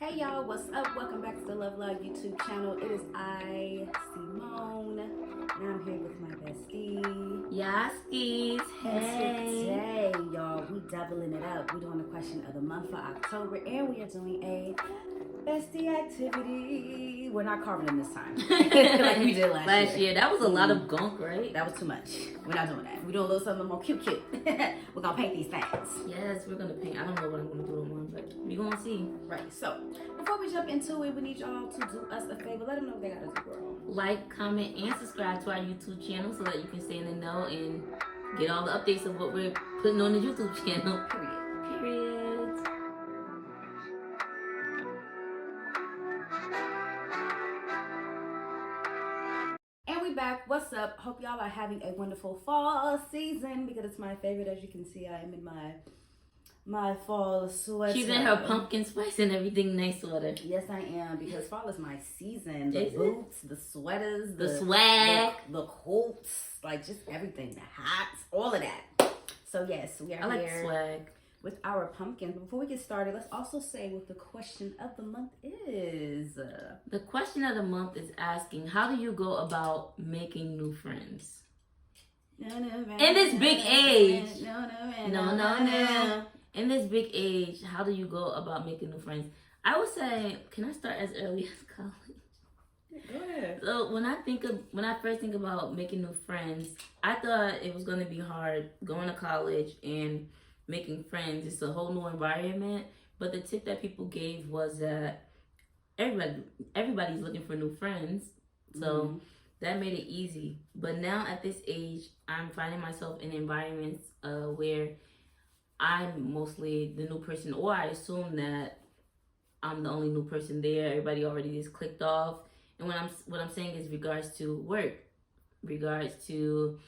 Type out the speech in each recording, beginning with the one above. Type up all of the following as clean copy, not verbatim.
Hey y'all, what's up? Welcome back to the LoveLoudd YouTube channel. It is I, Simone, and I'm here with my bestie. Yaskies, And hey. today, y'all, we doubling it up. We're doing the question of the month for October, and we are doing a Bestie Activity. We're not carving them this time, like we did last year. That was a lot of gunk, right? That was too much. We're not doing that. We're doing a little something more cute. We're gonna paint these things. Yes, we're gonna paint. I don't know what I'm gonna do tomorrow, but we're gonna see. Right, so before we jump into it, we need y'all to do us a favor. Let them know what they gotta do, girl. Like, comment, and subscribe to our YouTube channel so that you can stay in the know and get all the updates of what we're putting on the YouTube channel. Period. And we back. What's up? Hope y'all are having a wonderful fall season because it's my favorite. As you can see, I am in my fall sweater. She's in her pumpkin spice and everything nice sweater. Yes, I am, because fall is my season. The boots, the sweaters, the swag, the coats, like just everything, the hats, all of that. So yes, we are I like here swag with our pumpkins. Before we get started, let's also say what the question of the month is. The question of the month is asking, how do you go about making new friends? In this big age. No. In this big age, how do you go about making new friends? I would say, can I start as early as college? Go ahead. So when I first think about making new friends, I thought it was gonna be hard going to college and making friends. It's a whole new environment. But the tip that people gave was that everybody's looking for new friends. So that made it easy. But now at this age, I'm finding myself in environments where I'm mostly the new person, or I assume that I'm the only new person there. Everybody already just clicked off. And what I'm saying is regards to work, regards to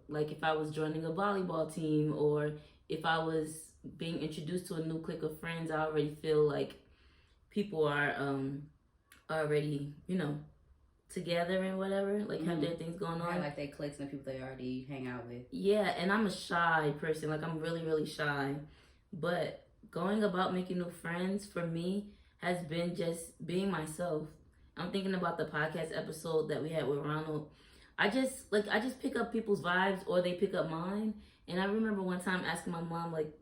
like if I was joining a volleyball team, or if I was being introduced to a new clique of friends, I already feel like people are already, together and whatever, like have their things going on. Yeah, like they cliques and the people they already hang out with. Yeah, and I'm a shy person. Like I'm really, really shy. But going about making new friends for me has been just being myself. I'm thinking about the podcast episode that we had with Ronald. I just pick up people's vibes or they pick up mine. And I remember one time asking my mom, like,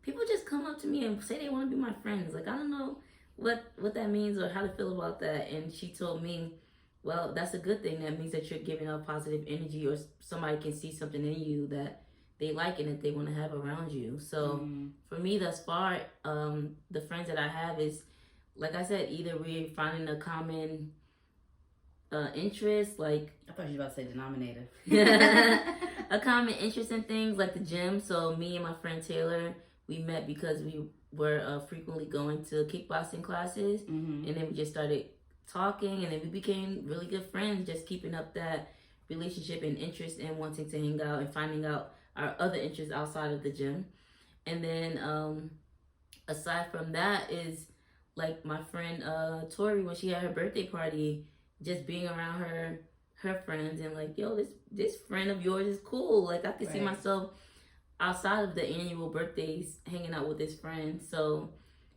people just come up to me and say they want to be my friends. Like, I don't know what that means or how to feel about that. And she told me, well, that's a good thing. That means that you're giving out positive energy, or somebody can see something in you that they like and that they want to have around you. So for me thus far, the friends that I have is, like I said, either we're finding a common interest, like I thought you were about to say denominator. a common interest in things like the gym. So me and my friend Taylor, we met because we were frequently going to kickboxing classes, and then we just started talking, and then we became really good friends, just keeping up that relationship and interest in wanting to hang out and finding out our other interests outside of the gym. And then aside from that is like my friend Tori, when she had her birthday party, just being around her friends and like, yo, this friend of yours is cool. Like I could see myself outside of the annual birthdays hanging out with this friend. So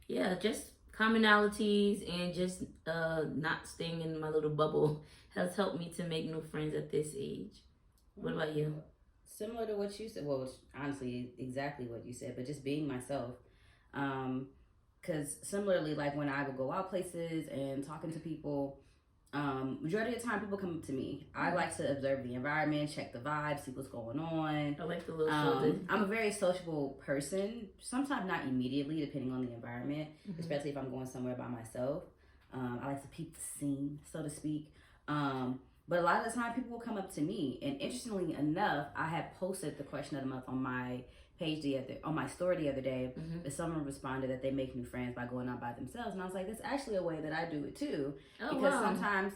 yeah, just commonalities and just not staying in my little bubble has helped me to make new friends at this age. What about you? Similar to what you said. Well, honestly, exactly what you said, but just being myself. Because similarly, like when I would go out places and talking to people, majority of the time people come up to me. I like to observe the environment, check the vibe, see what's going on. I like the little shoulders. I'm a very sociable person. Sometimes not immediately, depending on the environment, especially if I'm going somewhere by myself. I like to peep the scene, so to speak. But a lot of the time people will come up to me. And interestingly enough, I had posted the question of the month on my page on my story the other day, and someone responded that they make new friends by going out by themselves, and I was like, that's actually a way that I do it too. Because sometimes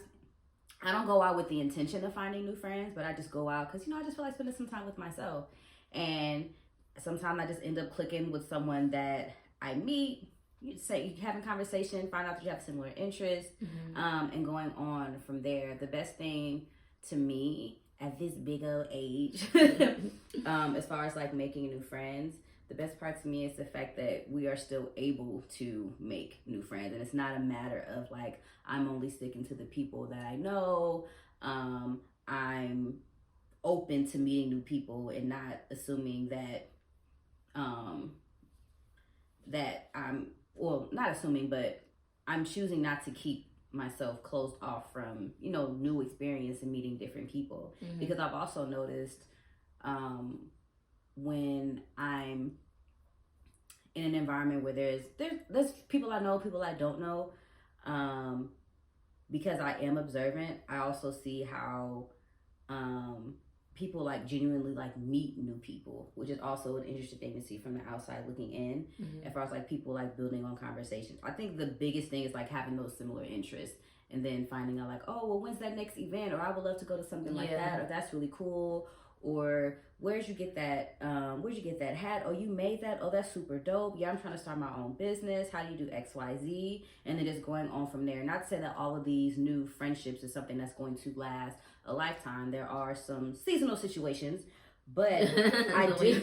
I don't go out with the intention of finding new friends, but I just go out because I just feel like spending some time with myself. And sometimes I just end up clicking with someone that I meet. You having conversation, find out that you have similar interests, and going on from there. The best thing to me at this big old age, as far as like making new friends, the best part to me is the fact that we are still able to make new friends, and it's not a matter of like I'm only sticking to the people that I know. I'm open to meeting new people and not assuming that that I'm, well, not assuming, but I'm choosing not to keep myself closed off from, you know, new experience and meeting different people. Because I've also noticed when I'm in an environment where there's people I know, people I don't know, because I am observant, I also see how people like genuinely like meet new people, which is also an interesting thing to see from the outside looking in. As far as like people like building on conversations, I think the biggest thing is like having those similar interests and then finding out like, oh well, when's that next event, or I would love to go to something like that, or that's really cool, or where'd you get that hat, oh you made that, oh that's super dope, yeah I'm trying to start my own business, how do you do XYZ, and then just going on from there. Not to say that all of these new friendships is something that's going to last a lifetime. There are some seasonal situations, but I do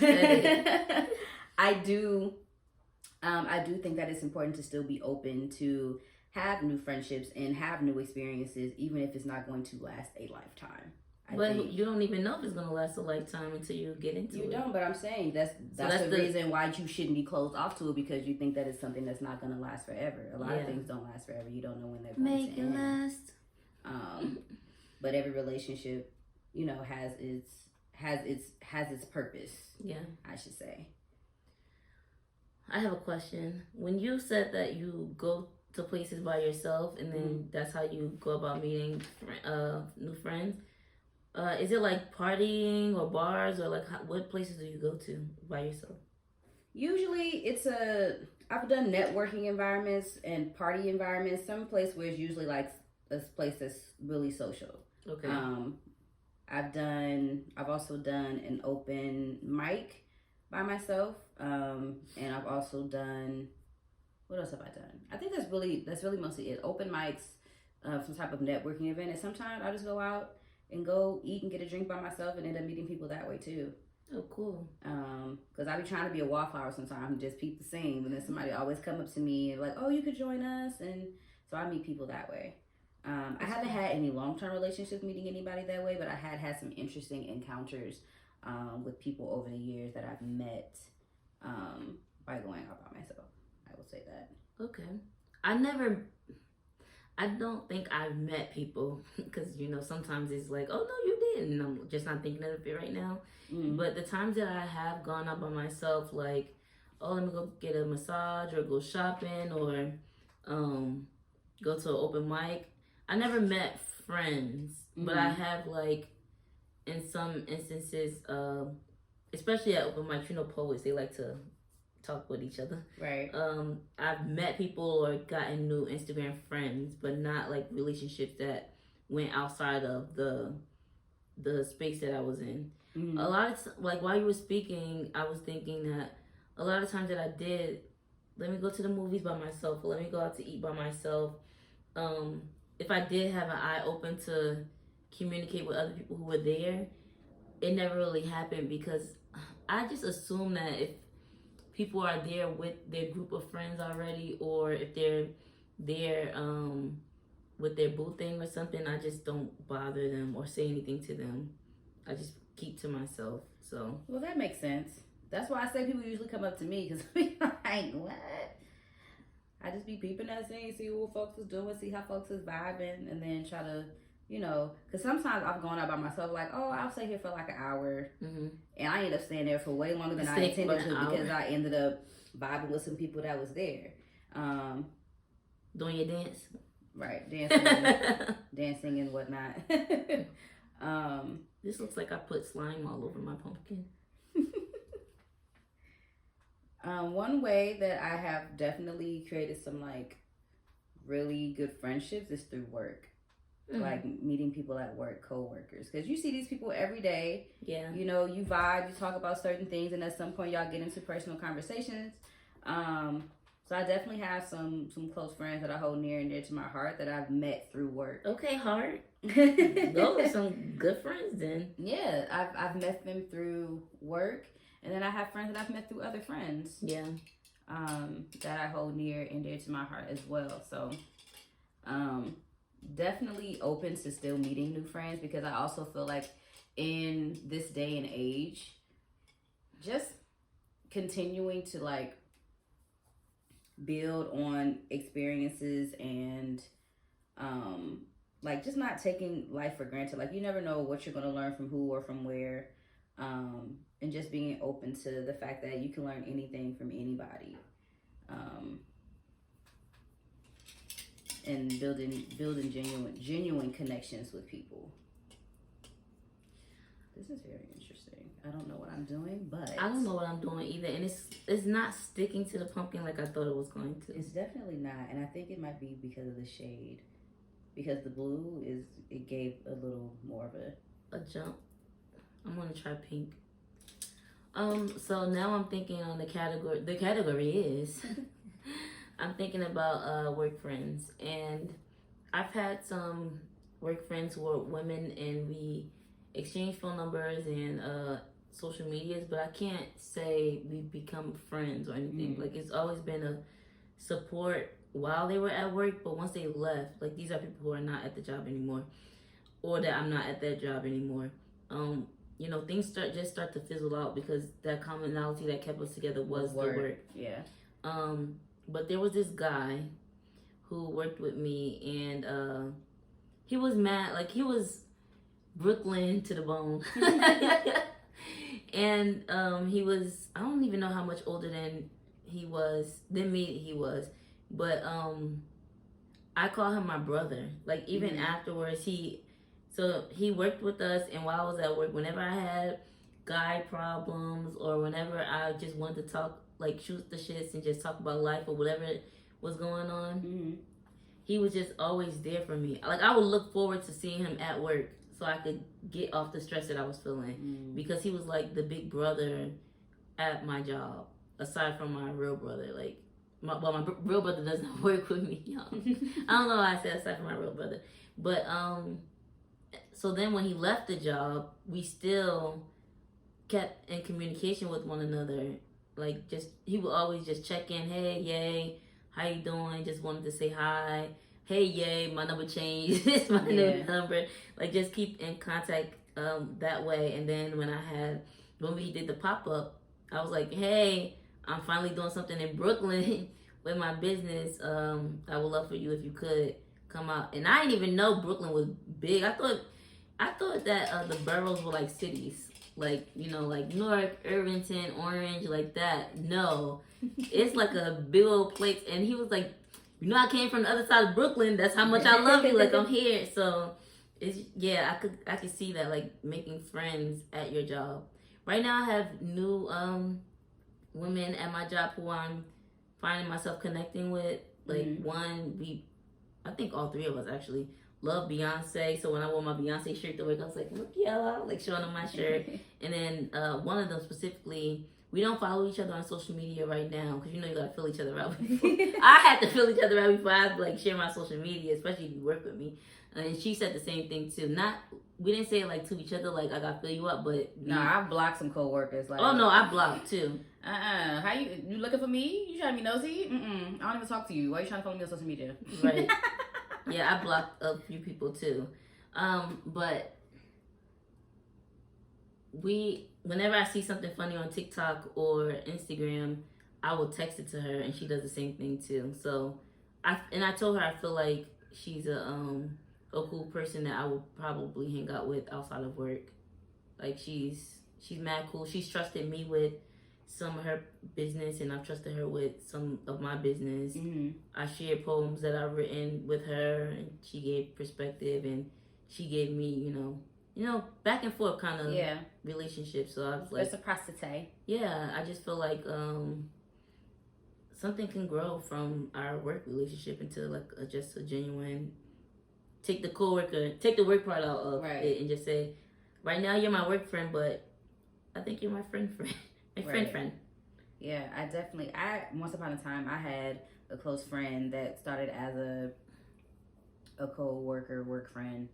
think that it's important to still be open to have new friendships and have new experiences, even if it's not going to last a lifetime. But you don't even know if it's going to last a lifetime until you get into it. You don't, but I'm saying that's the reason why you shouldn't be closed off to it, because you think that it's something that's not going to last forever. A lot of things don't last forever. You don't know when they're going to end. Make it last. But every relationship, you know, has its purpose. Yeah, I should say. I have a question. When you said that you go to places by yourself and then that's how you go about meeting new friends, is it like partying or bars, or like what places do you go to by yourself? Usually I've done networking environments and party environments. Some place where it's usually like a place that's really social. Okay. I've also done an open mic by myself. And I've also done, what else have I done? I think that's really mostly it. Open mics, some type of networking event, and sometimes I just go out and go eat and get a drink by myself and end up meeting people that way too. Oh, cool. Because I be trying to be a wallflower sometimes and just peep the scene, and then somebody always come up to me and like, oh, you could join us, and so I meet people that way. I haven't had any long-term relationships meeting anybody that way, but I had some interesting encounters with people over the years that I've met by going out by myself. I will say that. Okay. I don't think I've met people, because, you know, sometimes it's like, oh, no, you didn't. And I'm just not thinking of it right now. But the times that I have gone out by myself, like, oh, let me go get a massage or go shopping or go to an open mic, I never met friends. But I have, like, in some instances, especially at open mics, you know, poets, they like to talk with each other. Right. I've met people or gotten new Instagram friends, but not like relationships that went outside of the space that I was in. A lot of like while you were speaking, I was thinking that a lot of times that I did, let me go to the movies by myself, or let me go out to eat by myself. If I did have an eye open to communicate with other people who were there, it never really happened, because I just assume that if people are there with their group of friends already, or if they're there with their boo thing or something, I just don't bother them or say anything to them. I just keep to myself. So well, that makes sense. That's why I say people usually come up to me, because like, what? I just be peeping that scene, see what folks is doing, see how folks is vibing, and then try to, you know, because sometimes I've gone out by myself, like, oh, I'll stay here for like an hour, and I ended up staying there for way longer than I intended to, because I ended up vibing with some people that was there. Doing your dance? Right, dancing, dancing and whatnot. This looks like I put slime all over my pumpkin. One way that I have definitely created some like really good friendships is through work. Like meeting people at work, co-workers, because you see these people every day. Yeah, you know, you vibe, you talk about certain things, and at some point y'all get into personal conversations. So I definitely have some close friends that I hold near and dear to my heart that I've met through work. Okay, heart. Those are some good friends then. Yeah, I've met them through work, And then I have friends that I've met through other friends. Yeah. That I hold near and dear to my heart as well. So, definitely open to still meeting new friends, because I also feel like in this day and age, just continuing to like build on experiences and like just not taking life for granted. Like you never know what you're going to learn from who or from where, and just being open to the fact that you can learn anything from anybody, and building genuine connections with people. This is very interesting. I don't know what I'm doing, but I don't know what I'm doing either, and it's not sticking to the pumpkin like I thought it was going to. It's definitely not, and I think it might be because of the shade. Because the blue it gave a little more of a jump. I'm gonna try pink. So now I'm thinking on the category. The category is I'm thinking about work friends, and I've had some work friends who are women, and we exchange phone numbers and social medias, but I can't say we've become friends or anything. Mm-hmm. Like it's always been a support while they were at work, but once they left, like these are people who are not at the job anymore, or that I'm not at that job anymore. You know, things start to fizzle out because that commonality that kept us together was the work. Yeah. But there was this guy who worked with me, and he was mad. Like he was Brooklyn to the bone. And he was, I don't even know how much older than me he was. But I call him my brother. Like even afterwards, he worked with us, and while I was at work, whenever I had guy problems or whenever I just wanted to talk, like shoot the shits and just talk about life or whatever was going on, he was just always there for me. Like I would look forward to seeing him at work so I could get off the stress that I was feeling, because he was like the big brother at my job, aside from my real brother. Like my real brother doesn't work with me, y'all. I don't know why I said aside from my real brother, but so then when he left the job, we still kept in communication with one another. Like just he would always just check in, hey, yay, how you doing? Just wanted to say hi. Hey, yay, my number changed. It's my new number. Like just keep in contact that way. And then when we did the pop-up, I was like, hey, I'm finally doing something in Brooklyn with my business. I would love for you if you could come out. And I didn't even know Brooklyn was big. I thought that the boroughs were like cities, like, you know, like Newark, Irvington, Orange, like that. No, it's like a big old place. And he was like, you know, I came from the other side of Brooklyn. That's how much I love you. Like I'm here. So it's, yeah, I could see that, like making friends at your job. Right now I have new women at my job who I'm finding myself connecting with. Like I think all three of us actually love Beyonce. So when I wore my Beyonce shirt to work, I was like, look, y'all, like showing them my shirt. And then one of them specifically, we don't follow each other on social media right now because you know you gotta fill each other out before. I had to fill each other out before I like share my social media, especially if you work with me. And she said the same thing too. We didn't say it like to each other, like I gotta fill you up, but no, I've blocked some coworkers. Like, oh no, I blocked too. How you looking for me? You trying to be nosy? I don't even talk to you. Why are you trying to follow me on social media? Right. Yeah, I blocked a few people too. But whenever I see something funny on TikTok or Instagram, I will text it to her, and she does the same thing too. So I told her I feel like she's a cool person that I would probably hang out with outside of work. Like she's mad cool. She's trusted me with some of her business, and I've trusted her with some of my business. I shared poems that I've written with her, and she gave perspective, and she gave me, you know, back and forth kind of relationship. So I was like, reciprocity. Yeah, I just feel like something can grow from our work relationship into like just a genuine. Take the work part out of it, and just say, right now you're my work friend, but I think you're my friend. Friend. Yeah, once upon a time, I had a close friend that started as a co-worker, work friend,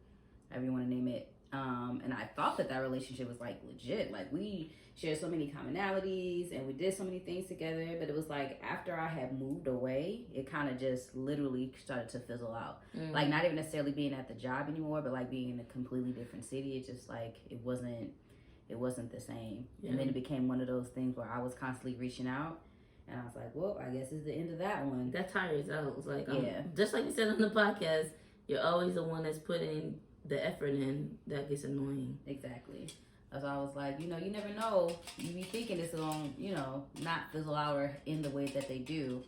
however you want to name it. And I thought that relationship was like legit. Like we shared so many commonalities and we did so many things together. But it was like after I had moved away, it kind of just literally started to fizzle out. Like not even necessarily being at the job anymore, but like being in a completely different city. It just like it wasn't the same. And then it became one of those things where I was constantly reaching out. And I was like, well, I guess it's the end of that one. That tires out. It's like, just like you said on the podcast, you're always the one that's putting the effort in. That gets annoying. Exactly. That's why I was like, you never know. You be thinking it's going, not fizzle out or in the way that they do.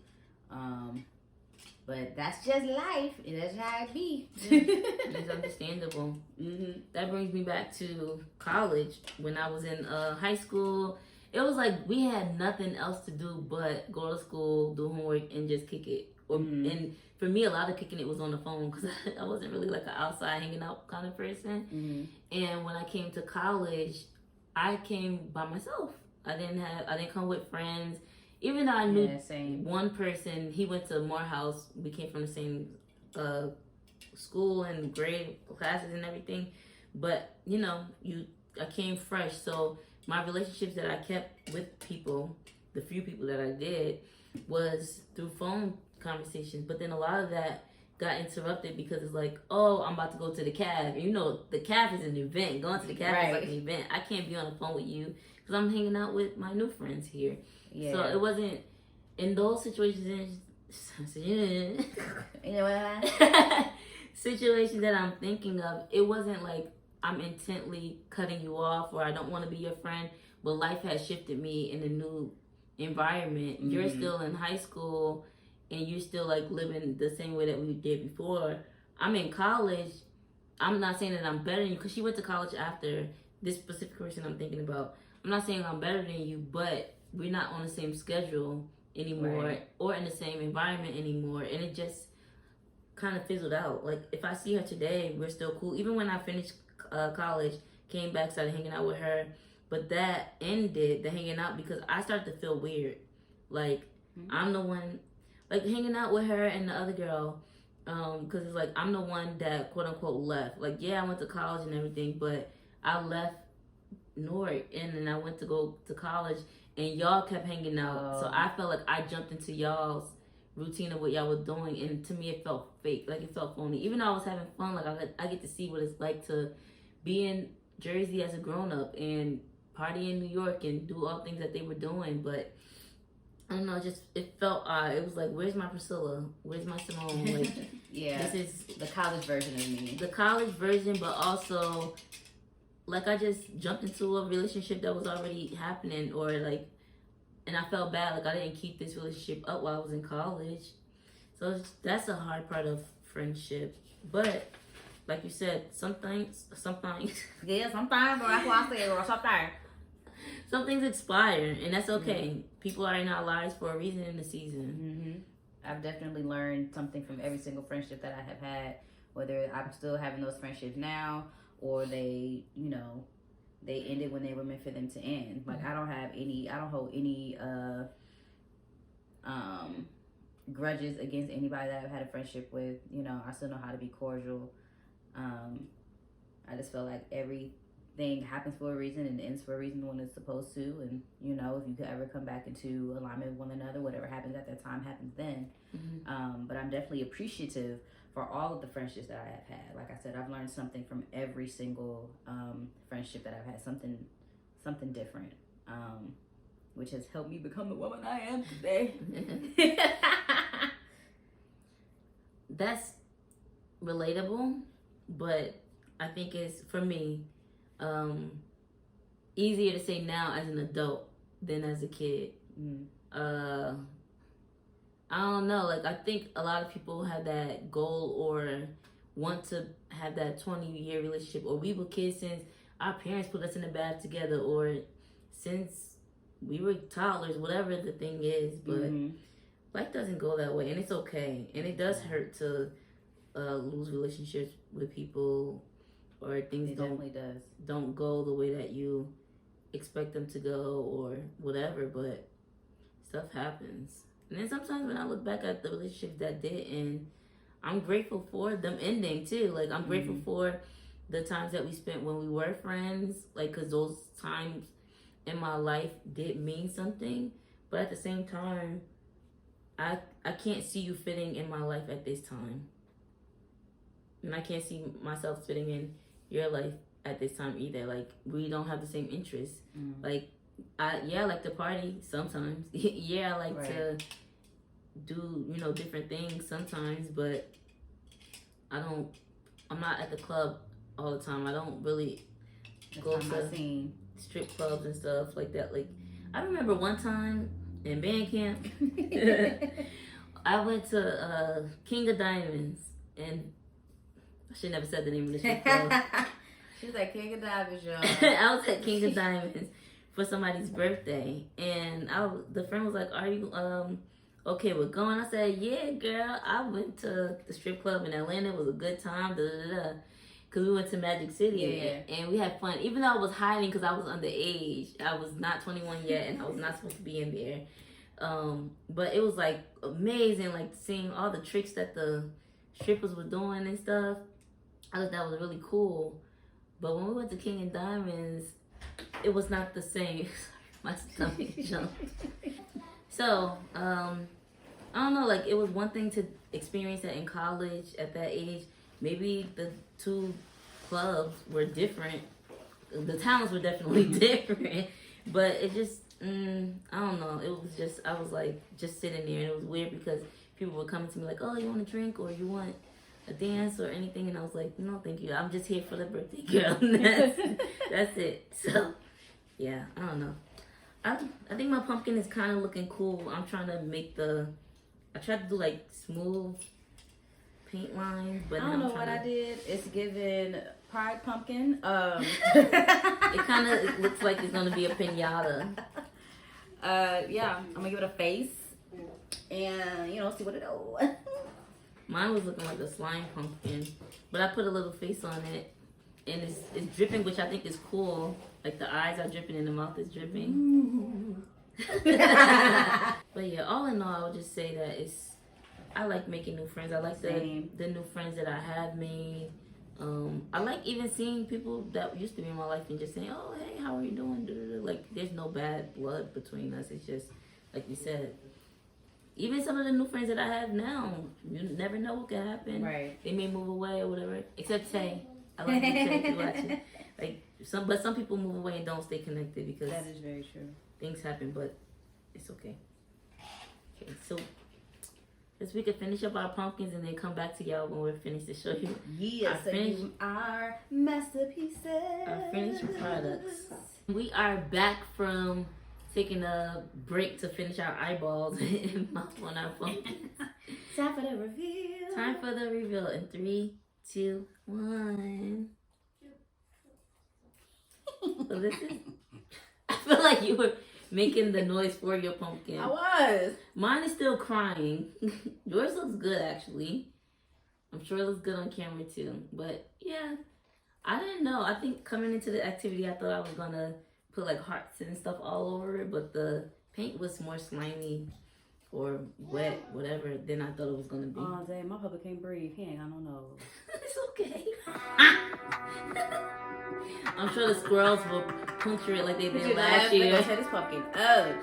But that's just life. That's how it be. It's understandable. That brings me back to college. When I was in high school, it was like we had nothing else to do but go to school, do homework, and just kick it. And for me, a lot of kicking it was on the phone because I wasn't really like an outside hanging out kind of person. And when I came to college, I came by myself. I didn't come with friends. Even though I knew one person, he went to Morehouse. We came from the same school and grade classes and everything. But I came fresh, so my relationships that I kept with people, the few people that I did, was through phone conversations. But then a lot of that got interrupted because it's like, oh, I'm about to go to the caf. The caf is an event. Going to the caf is like an event. I can't be on the phone with you because I'm hanging out with my new friends here. Yeah. So it wasn't in those situations. Situations that I'm thinking of, it wasn't like I'm intently cutting you off or I don't want to be your friend, but life has shifted me in a new environment. You're still in high school and you're still like living the same way that we did before. I'm in college. I'm not saying that I'm better than you because she went to college after this specific person I'm thinking about. I'm not saying I'm better than you, but we're not on the same schedule anymore or in the same environment anymore. And it just kind of fizzled out. Like if I see her today, we're still cool. Even when I finished college, came back, started hanging out with her, but that ended the hanging out because I started to feel weird. Like I'm the one, like hanging out with her and the other girl, because it's like I'm the one that quote unquote left. Like I went to college and everything, but I left Newark and then I went to go to college and y'all kept hanging out. So I felt like I jumped into y'all's routine of what y'all were doing, and to me it felt fake. Like it felt phony. Even though I was having fun, like I get to see what it's like to be in Jersey as a grown-up and party in New York and do all things that they were doing, but I don't know, it felt odd. It was like, where's my Priscilla? Where's my Simone? Like, this is the college version of me. The college version, but also, like, I just jumped into a relationship that was already happening, or like, and I felt bad, like I didn't keep this relationship up while I was in college. So that's a hard part of friendship, but like you said, sometimes. Yeah, sometimes. But that's what I say, girl. Sometimes. Some things expire, and that's okay. People are in our lives for a reason in the season. I've definitely learned something from every single friendship that I have had, whether I'm still having those friendships now or they ended when they were meant for them to end. Like I don't hold any grudges against anybody that I've had a friendship with. I still know how to be cordial. I just feel like everything happens for a reason and ends for a reason when it's supposed to. And if you could ever come back into alignment with one another, whatever happens at that time happens then. But I'm definitely appreciative for all of the friendships that I have had. Like I said, I've learned something from every single friendship that I've had, something different, which has helped me become the woman I am today. That's relatable, but I think it's, for me, easier to say now as an adult than as a kid. I don't know, like I think a lot of people have that goal or want to have that 20-year relationship, or we were kids since our parents put us in the bath together, or since we were toddlers, whatever the thing is. But life doesn't go that way, and it's okay. And it does hurt to lose relationships with people, or things don't go the way that you expect them to go, or whatever. But stuff happens. And then sometimes when I look back at the relationships that did end, I'm grateful for them ending too. Like I'm grateful for the times that we spent when we were friends, like, because those times in my life did mean something. But at the same time, I can't see you fitting in my life at this time. And I can't see myself fitting in your life at this time either. Like, we don't have the same interests. Like, I like to party sometimes. I like to do, different things sometimes, but I'm not at the club all the time. I don't really go to strip clubs and stuff like that. Like, I remember one time in band camp, I went to King of Diamonds, and I should never said the name of the strip club. She was like, King of Diamonds, y'all. I was at King of Diamonds for somebody's birthday, and the friend was like, "Are you okay with going?" I said, "Yeah, girl. I went to the strip club in Atlanta. It was a good time. Because we went to Magic City and we had fun. Even though I was hiding because I was underage, I was not 21 yet, and I was not supposed to be in there. But it was like amazing, like seeing all the tricks that the strippers were doing and stuff. I thought that was really cool. But when we went to King and Diamonds, it was not the same. My stomach jumped. So, I don't know, like, it was one thing to experience that in college at that age. Maybe the two clubs were different. The towns were definitely different. But it just, I don't know. It was just, I was like, just sitting there. And it was weird because people were coming to me like, "Oh, you want a drink or you want a dance or anything?" And I was like, "No, thank you. I'm just here for the birthday girl." That's it. So, yeah, I don't know. I think my pumpkin is kind of looking cool. I'm trying to make I tried to do like smooth paint lines, but I don't know what I did. It's giving Pride Pumpkin. It kind of looks like it's gonna be a piñata. Yeah, I'm gonna give it a face and see what it does. Mine was looking like a slime pumpkin, but I put a little face on it, and it's dripping, which I think is cool. Like the eyes are dripping and the mouth is dripping. But yeah, all in all, I would just say that I like making new friends. I like the new friends that I have made. I like even seeing people that used to be in my life and just saying, "Oh, hey, how are you doing?" Like, there's no bad blood between us. It's just, like you said, even some of the new friends that I have now, you never know what can happen. Right. They may move away or whatever. Except Tay. I like you, Tay, you watching. Like, some people move away and don't stay connected because that is very true. Things happen, but it's okay. Okay, so we could finish up our pumpkins and then come back to y'all when we're finished to show you our masterpieces. Our finished products. We are back from taking a break to finish our eyeballs on our pumpkins. Time for the reveal. Time for the reveal in 3, 2, 1. So this is. I feel like you were making the noise for your pumpkin. I was. Mine is still crying. Yours looks good, actually. I'm sure it looks good on camera, too. But, yeah. I didn't know. I think coming into the activity, I thought I was going to put, like, hearts and stuff all over it. But the paint was more slimy or wet, whatever, than I thought it was going to be. Oh, dang. My puppy can't breathe. He ain't got no nose. It's okay. I'm sure the squirrels will puncture it like they did last year. Tear this pumpkin up.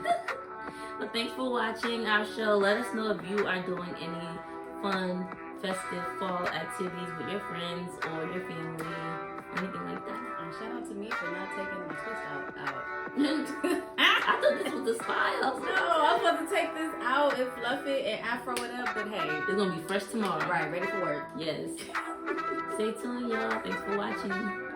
But thanks for watching our show. Let us know if you are doing any fun, festive fall activities with your friends or your family, anything like that. And shout out to me for not taking the twist out. I thought this was the style. No, I'm supposed to take this out and fluff it and afro it up, but hey. It's going to be fresh tomorrow. Right, ready for work. Yes. Stay tuned, y'all. Thanks for watching.